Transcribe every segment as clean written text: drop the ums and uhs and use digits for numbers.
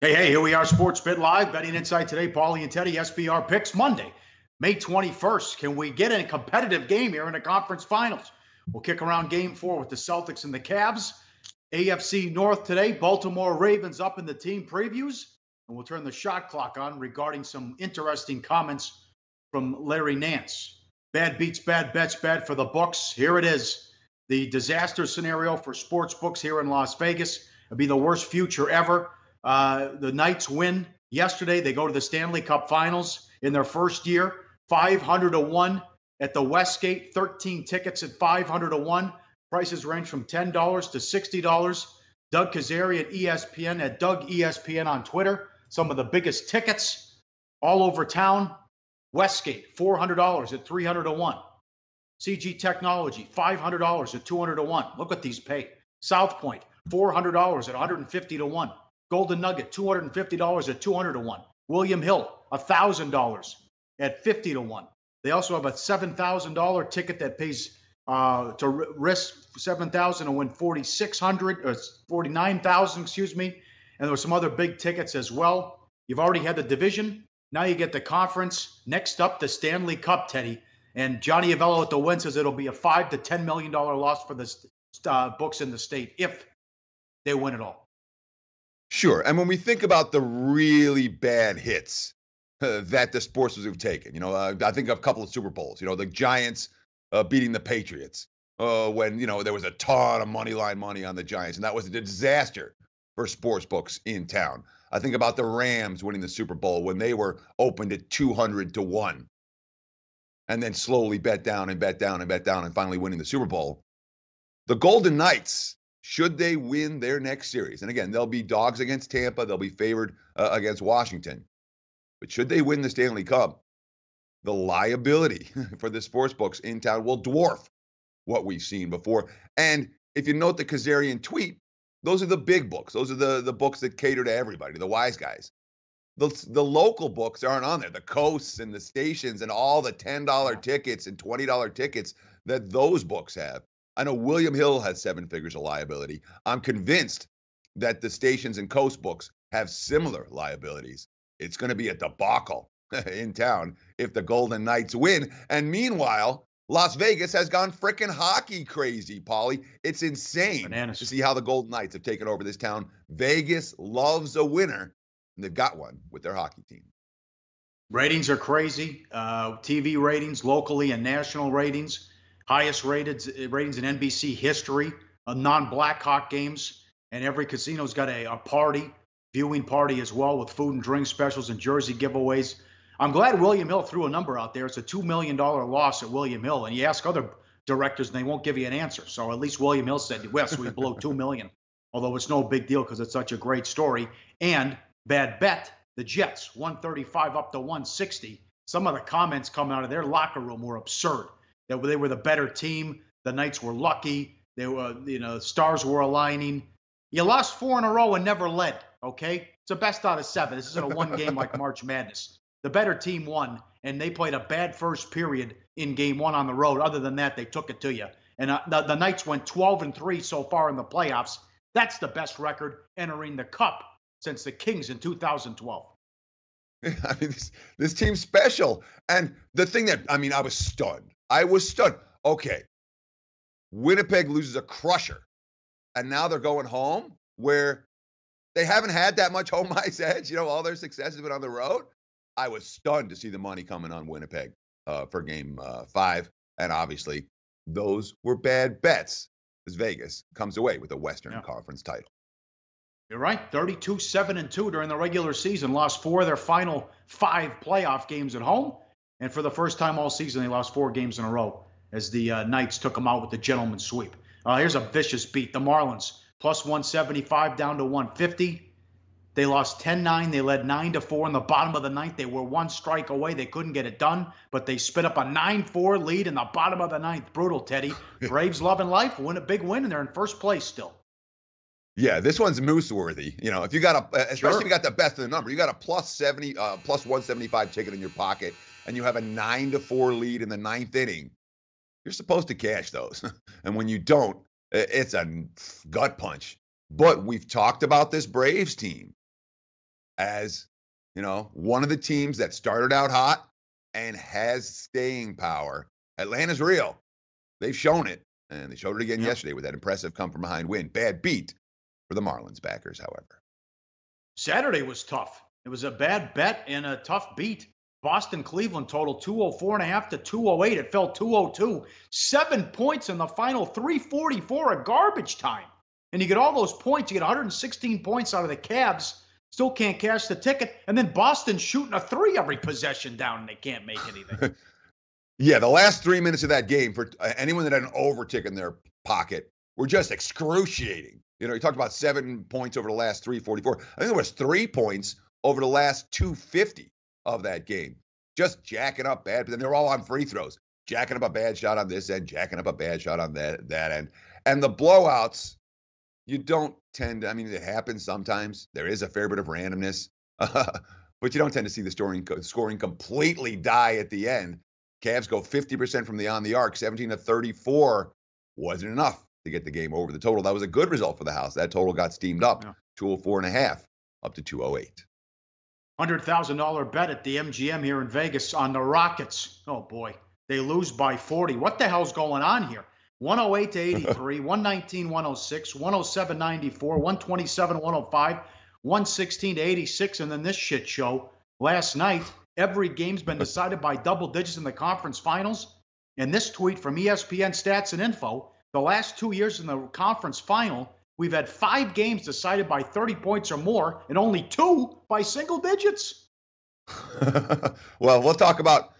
Hey, here we are, Sports Bit Live, Betting Insight today. Pauly and Teddy, SBR picks Monday, May 21st. Can we get a competitive game here in the conference finals? We'll kick around game 4 with the Celtics and the Cavs. AFC North today, Baltimore Ravens up in the team previews. And we'll turn the shot clock on regarding some interesting comments from Larry Nance. Bad beats, bad bets, bad for the books. Here it is. The disaster scenario for sports books here in Las Vegas. It'll be the worst future ever. The Knights win yesterday. They go to the Stanley Cup Finals in their first year. 500-1 at the Westgate. 13 tickets at 500-1. Prices range from $10 to $60. Doug Kazarian at ESPN at Doug ESPN on Twitter. Some of the biggest tickets all over town. Westgate, $400 at 300-1. CG Technology, $500 at 200-1. Look what these pay. South Point, $400 at 150-1. Golden Nugget, $250 at 200-1. William Hill, $1,000 at 50-1. They also have a $7,000 ticket that pays to risk $7,000 and win $4,600 or $49,000, excuse me. And there were some other big tickets as well. You've already had the division. Now you get the conference. Next up, the Stanley Cup, Teddy. And Johnny Avello at the win says it'll be a $5 to $10 million loss for the books in the state if they win it all. Sure. And when we think about the really bad hits that the sports have taken, I think of a couple of Super Bowls, the Giants beating the Patriots when, there was a ton of money on the Giants. And that was a disaster for sports books in town. I think about the Rams winning the Super Bowl when they were opened at 200-1 and then slowly bet down and finally winning the Super Bowl. The Golden Knights, should they win their next series, and again, they'll be dogs against Tampa, they'll be favored against Washington, but should they win the Stanley Cup, the liability for the sports books in town will dwarf what we've seen before. And if you note the Kazarian tweet, those are the big books. Those are the books that cater to everybody, the wise guys. The local books aren't on there. The coasts and the stations and all the $10 tickets and $20 tickets that those books have. I know William Hill has 7 figures of liability. I'm convinced that the stations and coast books have similar liabilities. It's going to be a debacle in town if the Golden Knights win. And meanwhile, Las Vegas has gone frickin' hockey crazy, Pauly. It's insane Bananas to see how the Golden Knights have taken over this town. Vegas loves a winner, and they've got one with their hockey team. Ratings are crazy. TV ratings, locally and national ratings. Highest ratings in NBC history. Non-Blackhawk games. And every casino's got a viewing party as well, with food and drink specials and jersey giveaways. I'm glad William Hill threw a number out there. It's a $2 million loss at William Hill. And you ask other directors and they won't give you an answer. So at least William Hill said, yes, we blew $2 million. Although it's no big deal because it's such a great story. And bad bet, the Jets, 135 up to 160. Some of the comments coming out of their locker room were absurd. That they were the better team. The Knights were lucky. They were, stars were aligning. You lost 4 in a row and never led, okay? It's a best out of 7. This isn't a one game like March Madness. The better team won, and they played a bad first period in game 1 on the road. Other than that, they took it to you. And the Knights went 12-3 so far in the playoffs. That's the best record entering the Cup since the Kings in 2012. I mean, this team's special. And the thing that, I was stunned. Okay, Winnipeg loses a crusher, and now they're going home where they haven't had that much home ice edge. All their success has been on the road. I was stunned to see the money coming on Winnipeg for game 5. And obviously, those were bad bets as Vegas comes away with a Western Conference title. You're right. 32-7-2 during the regular season. Lost 4 of their final 5 playoff games at home. And for the first time all season, they lost 4 games in a row as the Knights took them out with the gentleman's sweep. Here's a vicious beat. The Marlins, plus 175 down to 150. They lost 10-9. They led 9-4 in the bottom of the 9th. They were 1 strike away. They couldn't get it done, but they spit up a 9-4 lead in the bottom of the 9th. Brutal, Teddy. Braves loving life, win a big win, and they're in first place still. Yeah, this one's moose-worthy. If you got especially if you got the best of the number, you got a plus 175 ticket in your pocket, and you have a 9-4 lead in the 9th inning. You're supposed to cash those, and when you don't, it's a gut punch. But we've talked about this Braves team. as, one of the teams that started out hot and has staying power. Atlanta's real. They've shown it, and they showed it again yesterday with that impressive come-from-behind win. Bad beat for the Marlins backers, however. Saturday was tough. It was a bad bet and a tough beat. Boston-Cleveland total 204.5 to 208. It fell 202. 7 points in the final, 344 at garbage time. And you get all those points. You get 116 points out of the Cavs. Still can't cash the ticket. And then Boston shooting a three every possession down, and they can't make anything. Yeah, the last 3 minutes of that game, for anyone that had an over ticket in their pocket, were just excruciating. You talked about 7 points over the last 344. I think there was 3 points over the last 250 of that game. Just jacking up bad, but then they're all on free throws. Jacking up a bad shot on this end, jacking up a bad shot on that end. And the blowouts, you don't tend to, it happens sometimes. There is a fair bit of randomness, but you don't tend to see the scoring completely die at the end. Cavs go 50% from on the arc, 17 to 34. Wasn't enough to get the game over the total. That was a good result for the house. That total got steamed up, 204.5 up to 208. $100,000 bet at the MGM here in Vegas on the Rockets. Oh boy, they lose by 40. What the hell's going on here? 108 to 83, 119, 106, 107, 94, 127, 105, 116 to 86, and then this shit show last night. Every game's been decided by double digits in the conference finals. And this tweet from ESPN Stats and Info, the last 2 years in the conference final, we've had 5 games decided by 30 points or more, and only 2 by single digits. Well, we'll talk about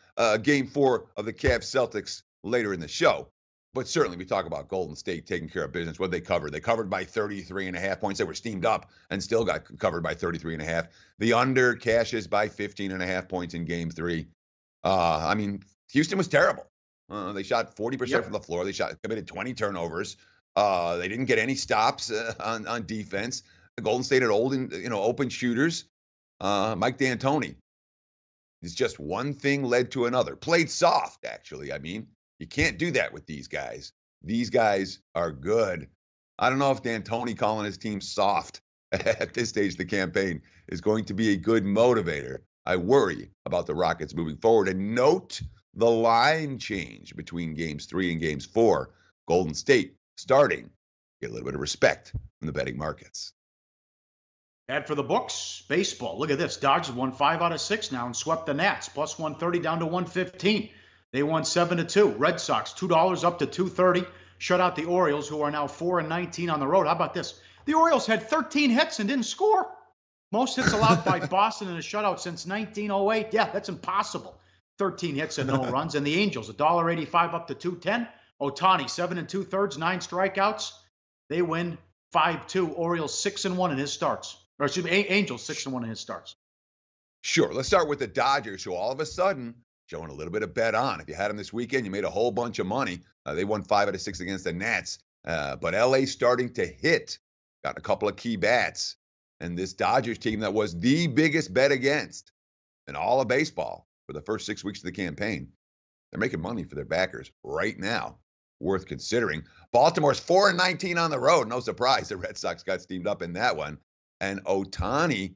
Game 4 of the Cavs Celtics later in the show. But certainly we talk about Golden State taking care of business. What they covered? They covered by 33.5 points. They were steamed up and still got covered by 33.5. The under cashes by 15.5 points in Game 3. Houston was terrible. They shot 40% from the floor. They committed 20 turnovers. They didn't get any stops on defense. The Golden State had open shooters. Mike D'Antoni. It's just one thing led to another. Played soft, actually. You can't do that with these guys. These guys are good. I don't know if D'Antoni calling his team soft at this stage of the campaign is going to be a good motivator. I worry about the Rockets moving forward. And note the line change between Games 3 and Games 4. Golden State starting to get a little bit of respect from the betting markets. And for the books, baseball. Look at this. Dodgers won 5 out of 6 now and swept the Nats. Plus 130 down to 115. They won 7-2. Red Sox, $2 up to 230. Shut out the Orioles, who are now 4-19 on the road. How about this? The Orioles had 13 hits and didn't score. Most hits allowed by Boston in a shutout since 1908. Yeah, that's impossible. 13 hits and no runs. And the Angels, $1.85 up to 210. Ohtani, 7 2/3, 9 strikeouts. They win 5-2. Orioles 6-1 in his starts. Or excuse me, Angels 6-1 in his starts. Sure. Let's start with the Dodgers, who all of a sudden showing a little bit of bet on. If you had them this weekend, you made a whole bunch of money. They won 5 out of 6 against the Nats. But LA starting to hit. Got a couple of key bats. And this Dodgers team that was the biggest bet against in all of baseball for the first 6 weeks of the campaign, they're making money for their backers right now. Worth considering. Baltimore's 4-19 on the road. No surprise. The Red Sox got steamed up in that one. And Ohtani,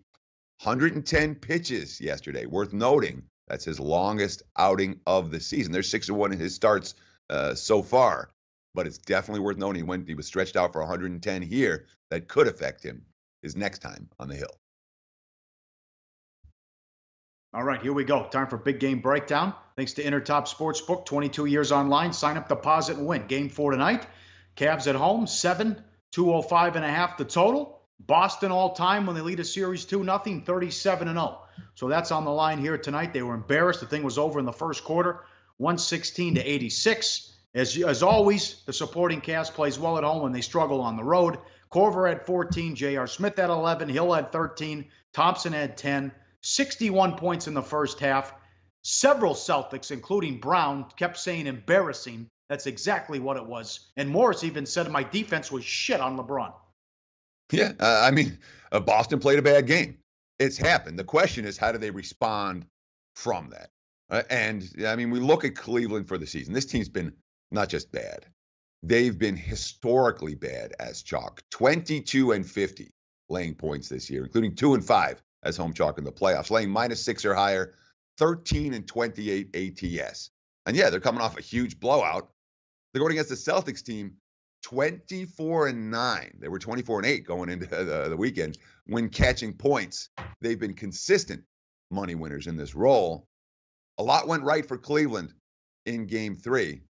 110 pitches yesterday. Worth noting. That's his longest outing of the season. There's 6-1 in his starts so far. But it's definitely worth noting he was stretched out for 110 here. That could affect him his next time on the Hill. All right, here we go. Time for big game breakdown. Thanks to Intertop Sportsbook, 22 years online. Sign up, deposit, and win. Game 4 tonight. Cavs at home, 7, 205.5 the total. Boston all time when they lead a series 2-0, 37-0. So that's on the line here tonight. They were embarrassed. The thing was over in the first quarter, 116 to 86. As always, the supporting cast plays well at home when they struggle on the road. Corver had 14, J.R. Smith had 11, Hill had 13, Thompson had 10, 61 points in the first half. Several Celtics, including Brown, kept saying embarrassing. That's exactly what it was. And Morris even said my defense was shit on LeBron. Yeah, Boston played a bad game. It's happened. The question is, how do they respond from that? We look at Cleveland for the season. This team's been not just bad. They've been historically bad as chalk. 22-50 laying points this year, including 2-5 as home chalk in the playoffs, laying -6 or higher, 13-28 ATS. And yeah, they're coming off a huge blowout. They're going against the Celtics team 24-9. They were 24-8 going into the weekend when catching points. They've been consistent money winners in this role. A lot went right for Cleveland in game 3.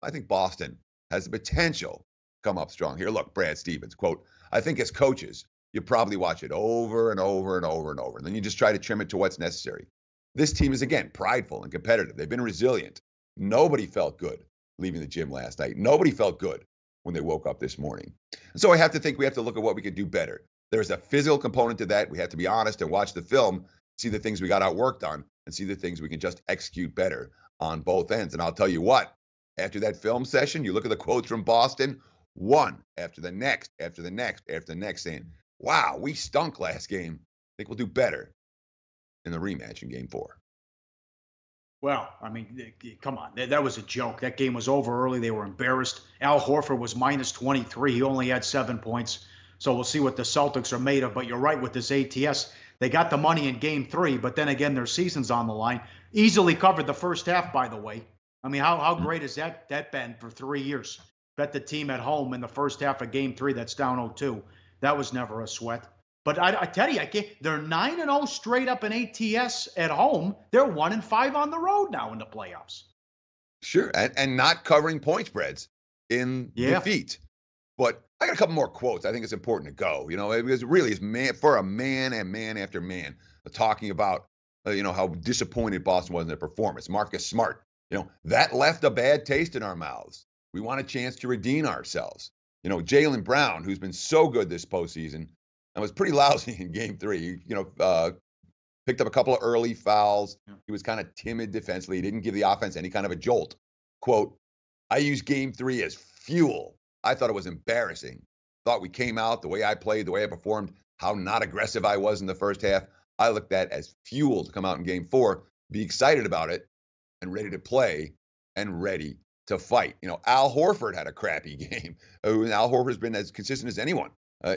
I think Boston has the potential to come up strong here. Look, Brad Stevens, quote, I think as coaches, you probably watch it over and over and over and over, and then you just try to trim it to what's necessary. This team is, again, prideful and competitive. They've been resilient. Nobody felt good leaving the gym last night. Nobody felt good when they woke up this morning. And so I have to think we have to look at what we could do better. There's a physical component to that. We have to be honest and watch the film, see the things we got outworked on, and see the things we can just execute better on both ends. And I'll tell you what, after that film session, you look at the quotes from Boston, one after the next, after the next, after the next, saying, wow, we stunk last game. I think we'll do better in the rematch in game 4. Well, I mean, come on. That was a joke. That game was over early. They were embarrassed. Al Horford was -23. He only had 7 points. So we'll see what the Celtics are made of. But you're right with this ATS. They got the money in game 3, but then again, their season's on the line. Easily covered the first half, by the way. I mean, how great has that been for 3 years? Bet the team at home in the first half of game 3 that's down 0-2. That was never a sweat. But I tell you, they're 9-0 straight up in ATS at home. They're 1-5 on the road now in the playoffs. Sure, and not covering point spreads in defeat. But I got a couple more quotes. I think it's important to go. You know, because it really is for a man and man after man talking about how disappointed Boston was in their performance. Marcus Smart, that left a bad taste in our mouths. We want a chance to redeem ourselves. Jaylen Brown, who's been so good this postseason, and was pretty lousy in game 3. Picked up a couple of early fouls. He was kind of timid defensively. He didn't give the offense any kind of a jolt. Quote, I used game 3 as fuel. I thought it was embarrassing. Thought we came out the way I played, the way I performed, how not aggressive I was in the first half. I looked at as fuel to come out in game 4, be excited about it, and ready to play and ready to fight. Al Horford had a crappy game. Al Horford's been as consistent as anyone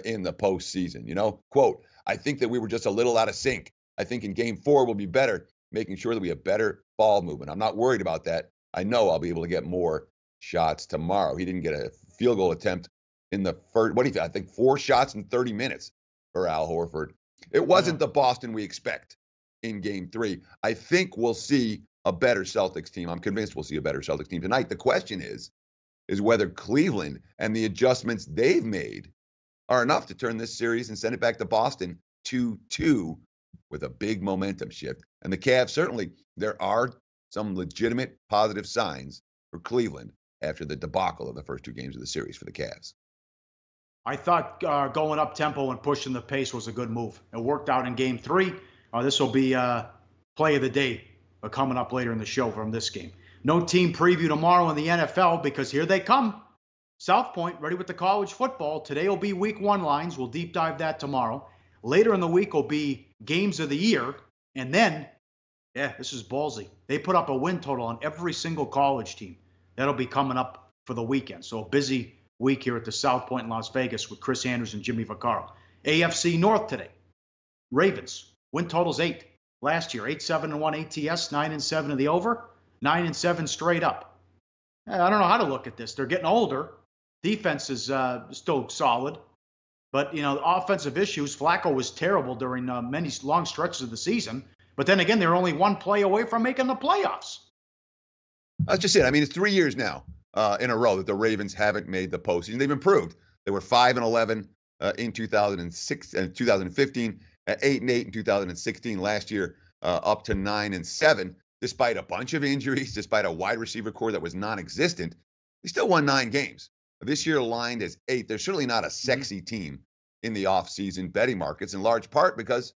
in the postseason. Quote, I think that we were just a little out of sync. I think in game 4 we'll be better, making sure that we have better ball movement. I'm not worried about that. I know I'll be able to get more shots tomorrow. He didn't get a field goal attempt in the first, I think 4 shots in 30 minutes for Al Horford. It wasn't the Boston we expect in game 3. I think we'll see a better Celtics team. I'm convinced we'll see a better Celtics team tonight. The question is whether Cleveland and the adjustments they've made are enough to turn this series and send it back to Boston 2-2 with a big momentum shift. And the Cavs, certainly, there are some legitimate positive signs for Cleveland after the debacle of the first 2 games of the series for the Cavs. I thought going up tempo and pushing the pace was a good move. It worked out in game 3. This will be play of the day coming up later in the show from this game. No team preview tomorrow in the NFL because here they come. South Point, ready with the college football. Today will be week 1 lines. We'll deep dive that tomorrow. Later in the week will be games of the year. And then, this is ballsy. They put up a win total on every single college team. That'll be coming up for the weekend. So a busy week here at the South Point in Las Vegas with Chris Andrews and Jimmy Vaccaro. AFC North today. Ravens, win totals 8. Last year, 8-7-1 ATS, 9-7 in the over, 9-7 straight up. I don't know how to look at this. They're getting older. Defense is still solid. But, offensive issues. Flacco was terrible during many long stretches of the season. But then again, they're only 1 play away from making the playoffs. That's just it. I mean, it's 3 years now in a row that the Ravens haven't made the postseason. They've improved. They were 5-11 in 2006 and 2015, 8-8 in 2016. Last year, up to 9-7, despite a bunch of injuries, despite a wide receiver core that was non-existent. They still won 9 games. This year lined as 8. They're certainly not a sexy team in the offseason betting markets, in large part because it's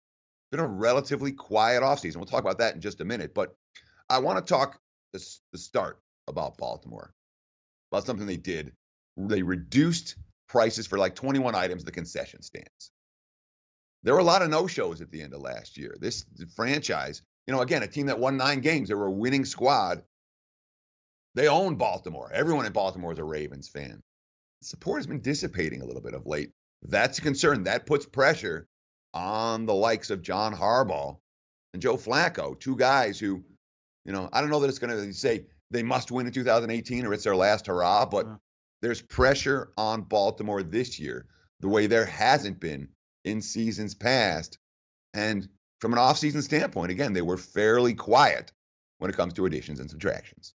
been a relatively quiet offseason. We'll talk about that in just a minute. But I want to talk the start about Baltimore, about something they did. They reduced prices for like 21 items at the concession stands. There were a lot of no-shows at the end of last year. This franchise, again, a team that won 9 games. They were a winning squad. They own Baltimore. Everyone in Baltimore is a Ravens fan. Support has been dissipating a little bit of late. That's a concern. That puts pressure on the likes of John Harbaugh and Joe Flacco, two guys who, I don't know that it's going to say they must win in 2018 or it's their last hurrah, but there's pressure on Baltimore this year the way there hasn't been in seasons past. And from an offseason standpoint, again, they were fairly quiet when it comes to additions and subtractions.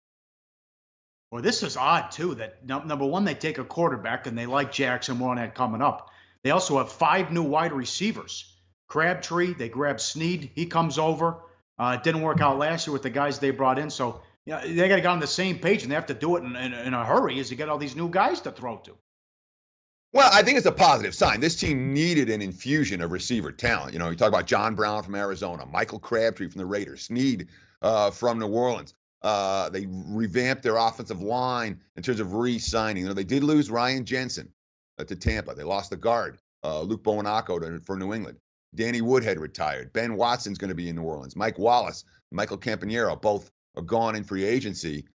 Well, this is odd, too, that number one, they take a quarterback, and they like Jackson, more on that coming up. They also have 5 new wide receivers. Crabtree, they grab Snead. He comes over. It didn't work out last year with the guys they brought in. So they got to get on the same page, and they have to do it in a hurry as you get all these new guys to throw to. Well, I think it's a positive sign. This team needed an infusion of receiver talent. You talk about John Brown from Arizona, Michael Crabtree from the Raiders, Snead from New Orleans. They revamped their offensive line in terms of re-signing. They did lose Ryan Jensen to Tampa. They lost the guard, Luke Bowanako for New England. Danny Woodhead retired. Ben Watson's going to be in New Orleans. Mike Wallace, Michael Campanaro, both are gone in free agency.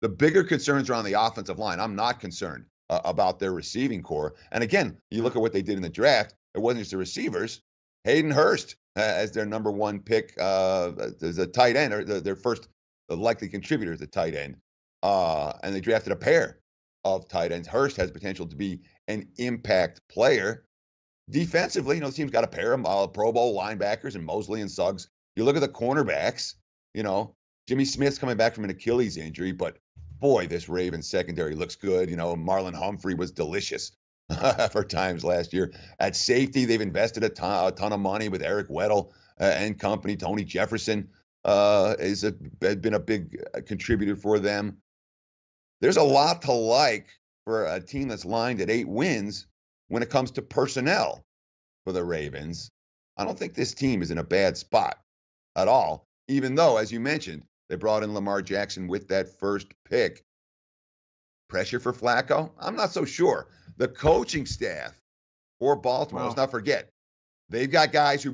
The bigger concerns are on the offensive line. I'm not concerned about their receiving core. And again, you look at what they did in the draft. It wasn't just the receivers. Hayden Hurst as their number 1 pick as a tight end, or their first likely contributor as a tight end. And they drafted a pair of tight ends. Hurst has potential to be an impact player. Defensively, the team's got a pair of Pro Bowl linebackers and Mosley and Suggs. You look at the cornerbacks, Jimmy Smith's coming back from an Achilles injury, but boy, this Ravens secondary looks good. Marlon Humphrey was delicious for times last year. At safety, they've invested a ton of money with Eric Weddle and company. Tony Jefferson has been a big contributor for them. There's a lot to like for a team that's lined at 8 wins when it comes to personnel for the Ravens. I don't think this team is in a bad spot at all, even though, as you mentioned, they brought in Lamar Jackson with that first pick. Pressure for Flacco? I'm not so sure. The coaching staff for Baltimore, let's not forget, they've got guys who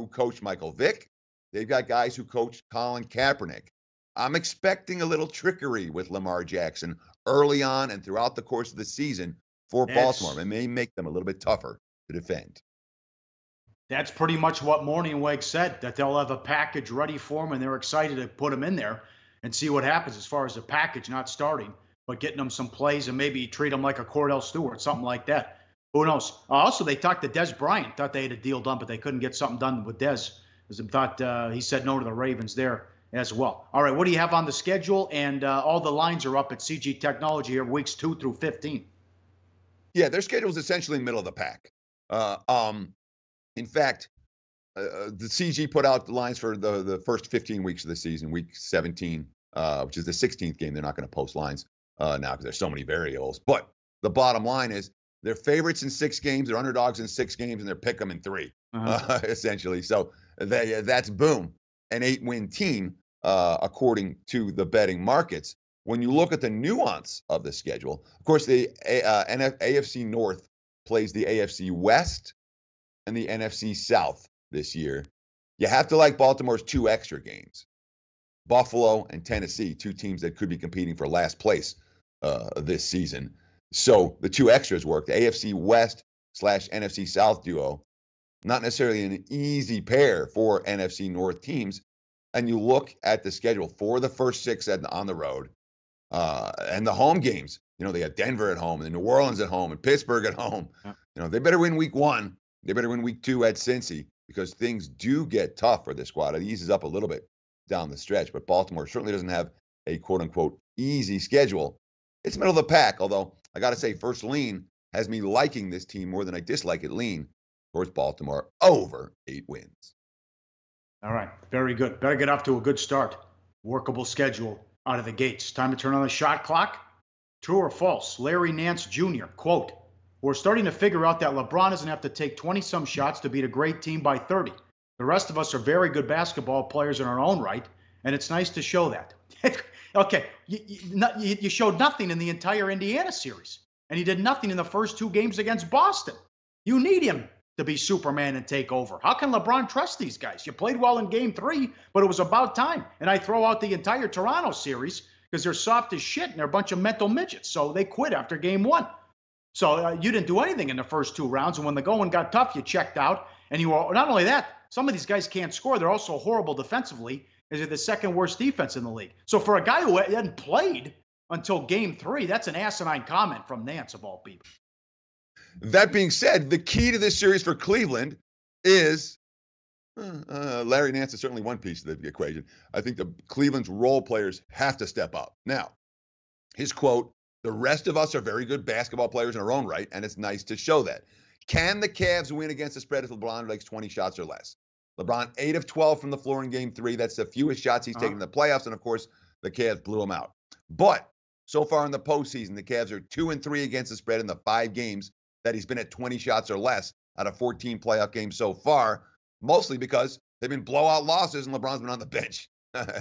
coached Michael Vick. They've got guys who coached Colin Kaepernick. I'm expecting a little trickery with Lamar Jackson early on and throughout the course of the season for Baltimore. It may make them a little bit tougher to defend. That's pretty much what Morningweg said, that they'll have a package ready for him, and they're excited to put him in there and see what happens as far as the package, not starting, but getting him some plays and maybe treat him like a Cordell Stewart, something like that. Who knows? Also, they talked to Des Bryant. Thought they had a deal done, but they couldn't get something done with Des. He said no to the Ravens there as well. All right, what do you have on the schedule? And all the lines are up at CG Technology here, weeks 2 through 15. Yeah, their schedule is essentially middle of the pack. In fact, the CG put out the lines for the first 15 weeks of the season, week 17, which is the 16th game. They're not going to post lines now because there's so many variables. But the bottom line is they're favorites in 6 games, they're underdogs in 6 games, and they're pick 'em in 3, essentially. So that's boom, an 8-win team, according to the betting markets. When you look at the nuance of the schedule, of course, the AFC North plays the AFC West and the NFC South this year. You have to like Baltimore's 2 extra games. Buffalo and Tennessee, 2 teams that could be competing for last place this season. So the 2 extras work. The AFC West / NFC South duo, not necessarily an easy pair for NFC North teams. And you look at the schedule for the first 6 on the road and the home games. They have Denver at home and New Orleans at home and Pittsburgh at home. Yeah. They better win week 1. They better win week 2 at Cincy because things do get tough for this squad. It eases up a little bit down the stretch, but Baltimore certainly doesn't have a quote-unquote easy schedule. It's middle of the pack, although I got to say First Lean has me liking this team more than I dislike it. Lean towards Baltimore over 8 wins. All right, very good. Better get off to a good start. Workable schedule out of the gates. Time to turn on the shot clock. True or false? Larry Nance Jr., quote, "We're starting to figure out that LeBron doesn't have to take 20-some shots to beat a great team by 30. The rest of us are very good basketball players in our own right, and it's nice to show that." Okay, you showed nothing in the entire Indiana series, and he did nothing in the first 2 games against Boston. You need him to be Superman and take over. How can LeBron trust these guys? You played well in game 3, but it was about time. And I throw out the entire Toronto series because they're soft as shit and they're a bunch of mental midgets. So they quit after game 1. So you didn't do anything in the first 2 rounds. And when the going got tough, you checked out. And you are not only that, some of these guys can't score. They're also horrible defensively, as they're the second worst defense in the league. So for a guy who hadn't played until game 3, that's an asinine comment from Nance of all people. That being said, the key to this series for Cleveland is Larry Nance is certainly one piece of the equation. I think the Cleveland's role players have to step up. Now, his quote, "The rest of us are very good basketball players in our own right, and it's nice to show that." Can the Cavs win against the spread if LeBron makes 20 shots or less? LeBron 8 of 12 from the floor in game 3. That's the fewest shots he's taken in the playoffs, and of course, the Cavs blew him out. But so far in the postseason, the Cavs are 2-3 against the spread in the 5 games that he's been at 20 shots or less out of 14 playoff games so far, mostly because they've been blowout losses and LeBron's been on the bench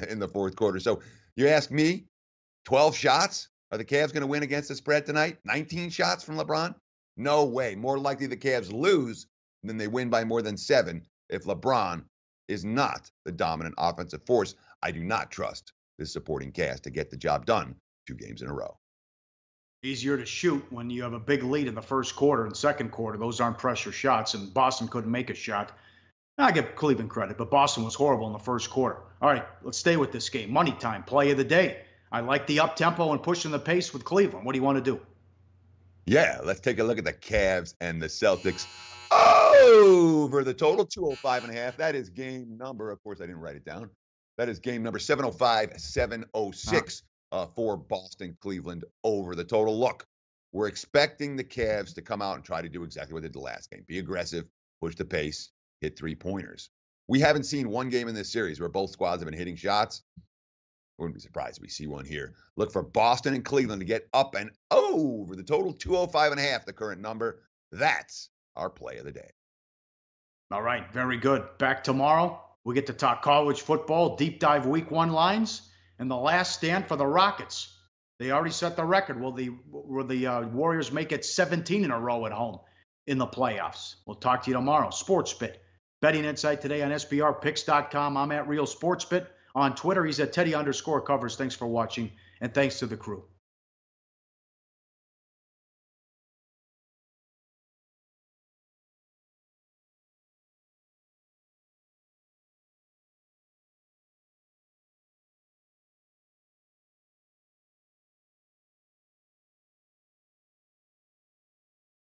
in the fourth quarter. So you ask me, 12 shots? Are the Cavs going to win against the spread tonight? 19 shots from LeBron? No way. More likely the Cavs lose than they win by more than 7 if LeBron is not the dominant offensive force. I do not trust this supporting cast to get the job done 2 games in a row. Easier to shoot when you have a big lead in the first quarter and second quarter. Those aren't pressure shots, and Boston couldn't make a shot. I give Cleveland credit, but Boston was horrible in the first quarter. All right, let's stay with this game. Money time, play of the day. I like the up-tempo and pushing the pace with Cleveland. What do you want to do? Yeah, let's take a look at the Cavs and the Celtics. Over the total, 205.5. That is game number. Of course, I didn't write it down. That is game number 705, 706 for Boston, Cleveland over the total. Look, we're expecting the Cavs to come out and try to do exactly what they did the last game. Be aggressive, push the pace, hit 3-pointers. We haven't seen one game in this series where both squads have been hitting shots. I wouldn't be surprised if we see one here. Look for Boston and Cleveland to get up and over the total, 205.5, the current number. That's our play of the day. All right, very good. Back tomorrow, we get to talk college football, deep dive week 1 lines, and the last stand for the Rockets. They already set the record. Will the Warriors make it 17 in a row at home in the playoffs? We'll talk to you tomorrow. SportsBit, betting insight today on SBRpicks.com. I'm at Real SportsBit on Twitter. He's at Teddy_Covers. Thanks for watching, and thanks to the crew.